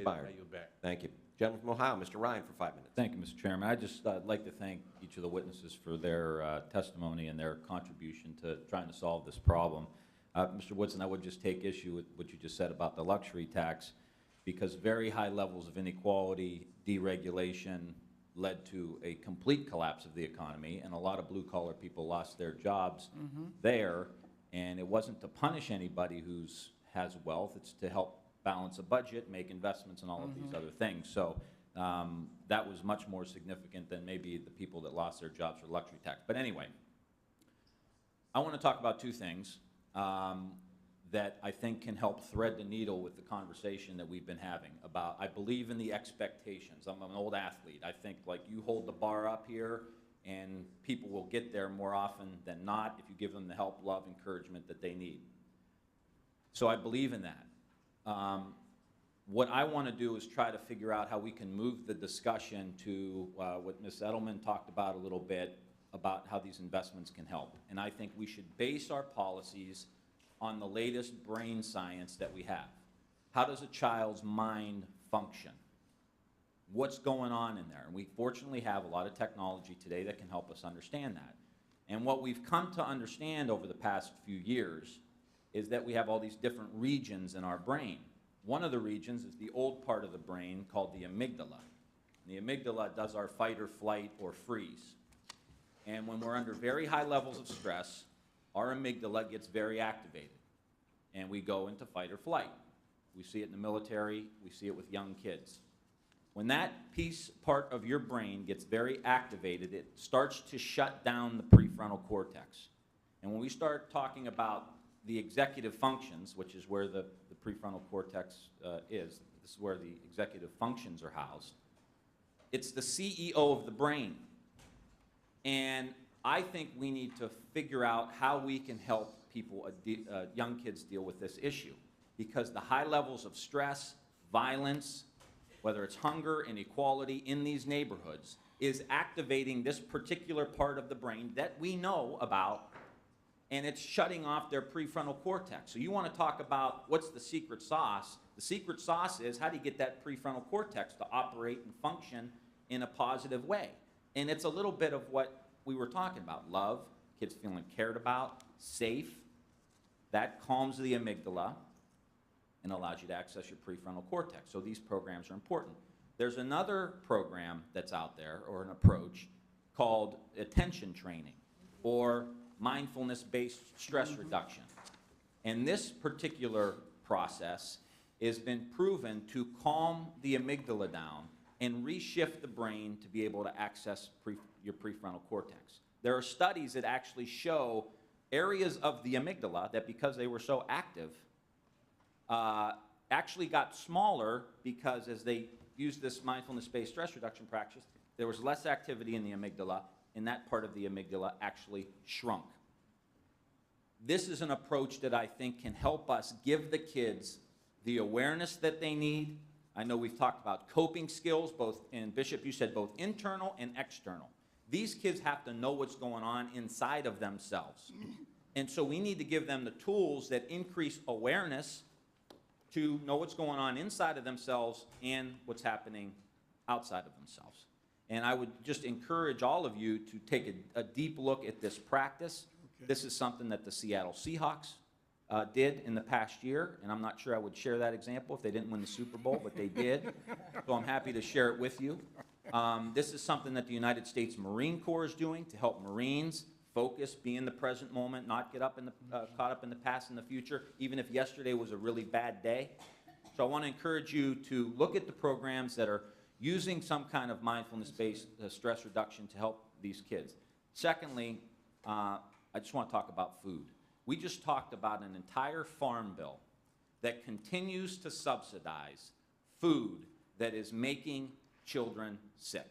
Expired. I yield back. Thank you. Gentleman from Ohio, Mr. Ryan, for 5 minutes. Thank you, Mr. Chairman. I'd just like to thank each of the witnesses for their testimony and their contribution to trying to solve this problem. Mr. Woodson, I would just take issue with what you just said about the luxury tax, because very high levels of inequality, deregulation led to a complete collapse of the economy, and a lot of blue-collar people lost their jobs there, and it wasn't to punish anybody who has wealth. It's to help balance a budget, make investments, and all of these other things. So that was much more significant than maybe the people that lost their jobs for luxury tax. But anyway, I want to talk about two things that I think can help thread the needle with the conversation that we've been having about, I believe in the expectations. I'm an old athlete. I think like you hold the bar up here and people will get there more often than not if you give them the help, love, encouragement that they need. So I believe in that. What I want to do is try to figure out how we can move the discussion to what Ms. Edelman talked about a little bit, about how these investments can help. And I think we should base our policies on the latest brain science that we have. How does a child's mind function? What's going on in there? And we fortunately have a lot of technology today that can help us understand that. And what we've come to understand over the past few years is that we have all these different regions in our brain. One of the regions is the old part of the brain called the amygdala. And the amygdala does our fight or flight or freeze. And when we're under very high levels of stress, our amygdala gets very activated, and we go into fight or flight. We see it in the military, we see it with young kids. When that part of your brain gets very activated, it starts to shut down the prefrontal cortex. And when we start talking about the executive functions, which is where the prefrontal cortex is, this is where the executive functions are housed, it's the CEO of the brain. And I think we need to figure out how we can help people, young kids, deal with this issue. Because the high levels of stress, violence, whether it's hunger, inequality in these neighborhoods, is activating this particular part of the brain that we know about, and it's shutting off their prefrontal cortex. So you want to talk about what's the secret sauce. The secret sauce is how do you get that prefrontal cortex to operate and function in a positive way. And it's a little bit of what we were talking about. Love, kids feeling cared about, safe. That calms the amygdala and allows you to access your prefrontal cortex. So these programs are important. There's another program that's out there, or an approach, called attention training, or mindfulness-based stress reduction. And this particular process has been proven to calm the amygdala down and reshift the brain to be able to access your prefrontal cortex. There are studies that actually show areas of the amygdala that, because they were so active, actually got smaller, because as they used this mindfulness-based stress reduction practice, there was less activity in the amygdala, and that part of the amygdala actually shrunk. This is an approach that I think can help us give the kids the awareness that they need. I know we've talked about coping skills, and Bishop, you said both internal and external. These kids have to know what's going on inside of themselves. And so we need to give them the tools that increase awareness to know what's going on inside of themselves and what's happening outside of themselves. And I would just encourage all of you to take a deep look at this practice. Okay. This is something that the Seattle Seahawks did in the past year, and I'm not sure I would share that example if they didn't win the Super Bowl, but they did. So I'm happy to share it with you. This is something that the United States Marine Corps is doing to help Marines focus, be in the present moment, not get caught up in the past and the future, even if yesterday was a really bad day. So I want to encourage you to look at the programs that are using some kind of mindfulness-based stress reduction to help these kids. Secondly, I just want to talk about food. We just talked about an entire farm bill that continues to subsidize food that is making children sick.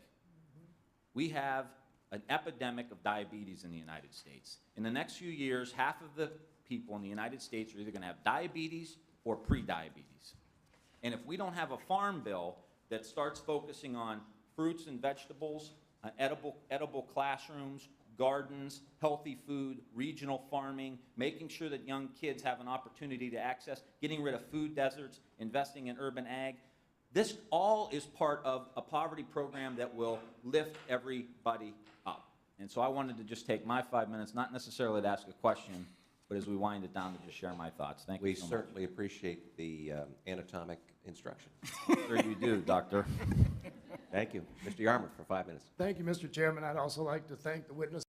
We have an epidemic of diabetes in the United States. In the next few years, half of the people in the United States are either going to have diabetes or pre-diabetes. And if we don't have a farm bill that starts focusing on fruits and vegetables, edible classrooms, gardens, healthy food, regional farming, making sure that young kids have an opportunity to access, getting rid of food deserts, investing in urban ag, This all is part of a poverty program that will lift everybody up. And so I wanted to just take my 5 minutes, not necessarily to ask a question, but as we wind it down, to just share my thoughts. Thank you We so much. certainly appreciate the anatomic instruction. Sure you do, Doctor. Thank you. Mr. Yarmouth for 5 minutes. Thank you, Mr. Chairman. I'd also like to thank the witnesses